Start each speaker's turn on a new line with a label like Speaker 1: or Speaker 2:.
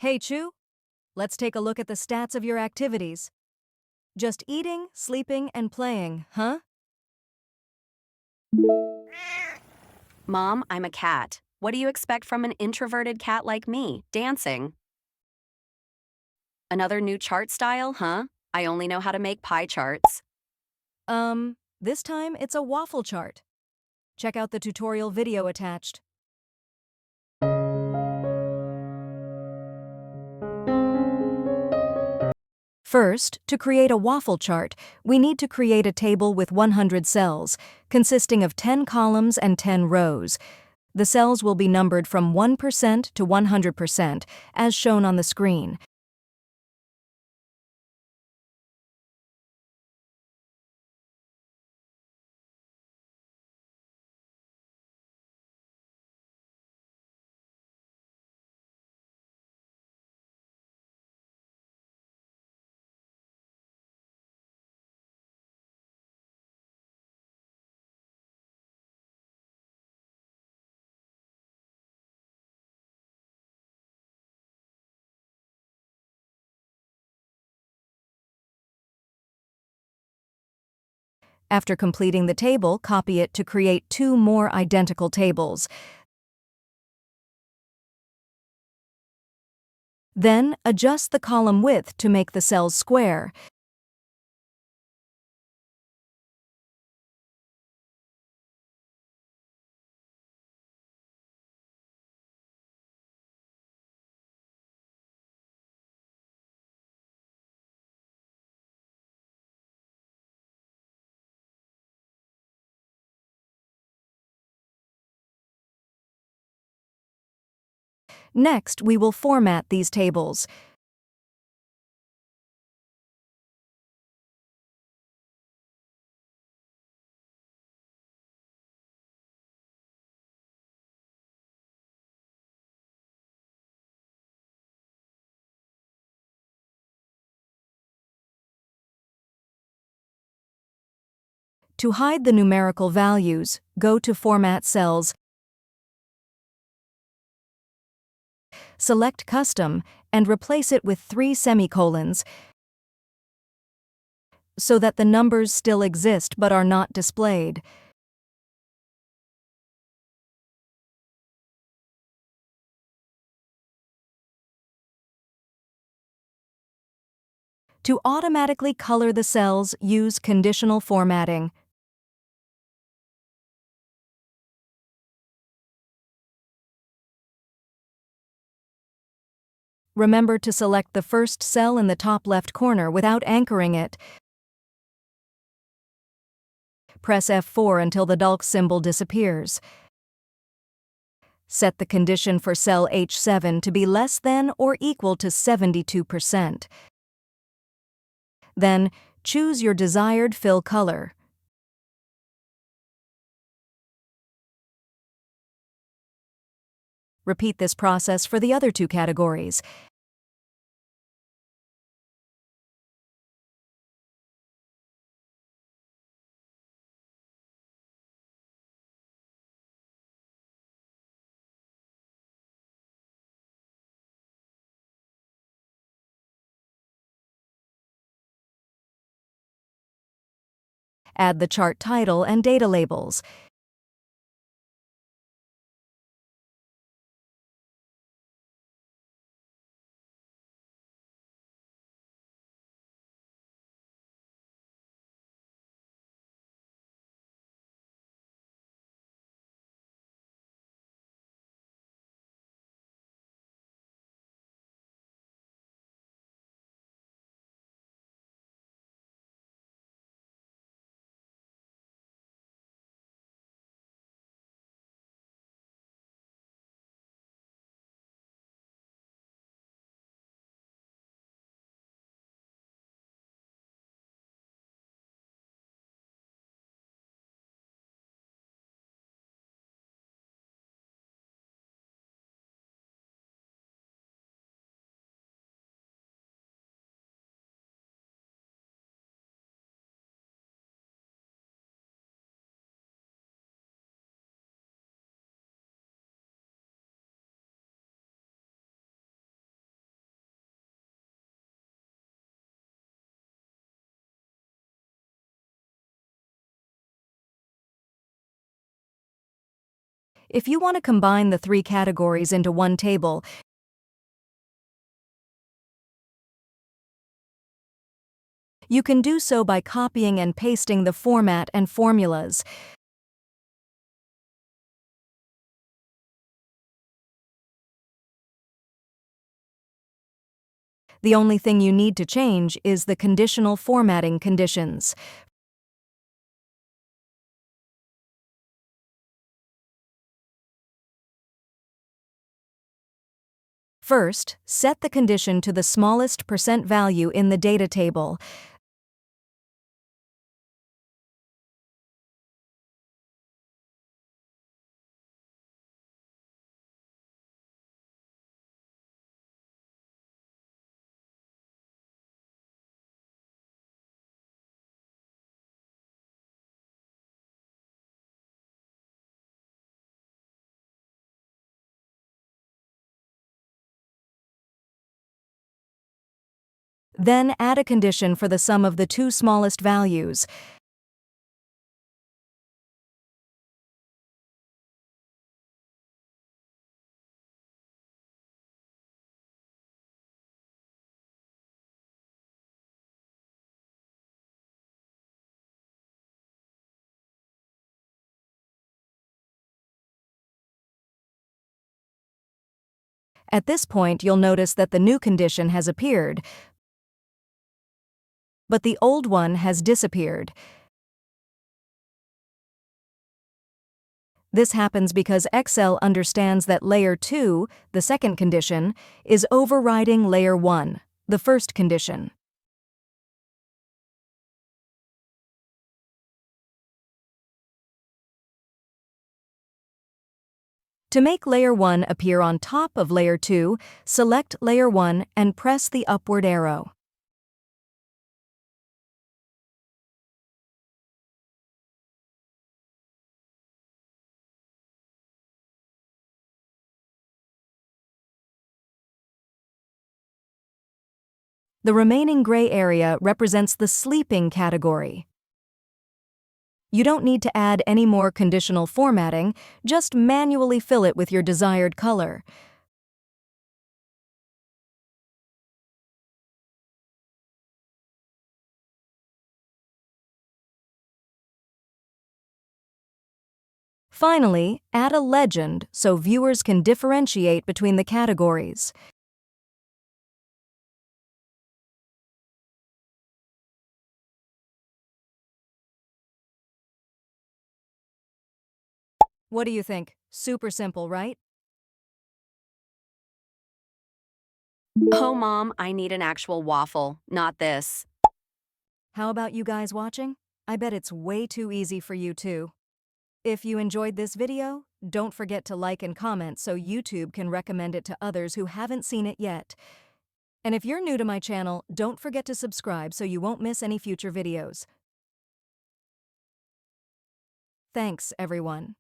Speaker 1: Hey, Chu, let's take a look at the stats of your activities. Just eating, sleeping, and playing, huh?
Speaker 2: Mom, I'm a cat. What do you expect from an introverted cat like me? Dancing. Another new chart style, huh? I only know how to make pie charts.
Speaker 1: This time it's a waffle chart. Check out the tutorial video attached. First, to create a waffle chart, we need to create a table with 100 cells, consisting of 10 columns and 10 rows. The cells will be numbered from 1% to 100%, as shown on the screen. After completing the table, copy it to create two more identical tables. Then, adjust the column width to make the cells square. Next, we will format these tables. To hide the numerical values, go to Format Cells, select Custom, and replace it with 3 semicolons so that the numbers still exist but are not displayed. To automatically color the cells, use Conditional formatting. Remember to select the first cell in the top left corner without anchoring it. Press F4 until the dolk symbol disappears. Set the condition for cell H7 to be less than or equal to 72%. Then, choose your desired fill color. Repeat this process for the other two categories. Add the chart title and data labels. If you want to combine the three categories into one table, you can do so by copying and pasting the format and formulas. The only thing you need to change is the conditional formatting conditions. First, set the condition to the smallest percent value in the data table. Then add a condition for the sum of the two smallest values. At this point, you'll notice that the new condition has appeared, but the old one has disappeared. This happens because Excel understands that Layer 2, the second condition, is overriding Layer 1, the first condition. To make Layer 1 appear on top of Layer 2, select Layer 1 and press the upward arrow. The remaining gray area represents the sleeping category. You don't need to add any more conditional formatting, just manually fill it with your desired color. Finally, add a legend so viewers can differentiate between the categories. What do you think? Super simple, right?
Speaker 2: Oh, Mom, I need an actual waffle, not this.
Speaker 1: How about you guys watching? I bet it's way too easy for you too. If you enjoyed this video, don't forget to like and comment so YouTube can recommend it to others who haven't seen it yet. And if you're new to my channel, don't forget to subscribe so you won't miss any future videos. Thanks, everyone.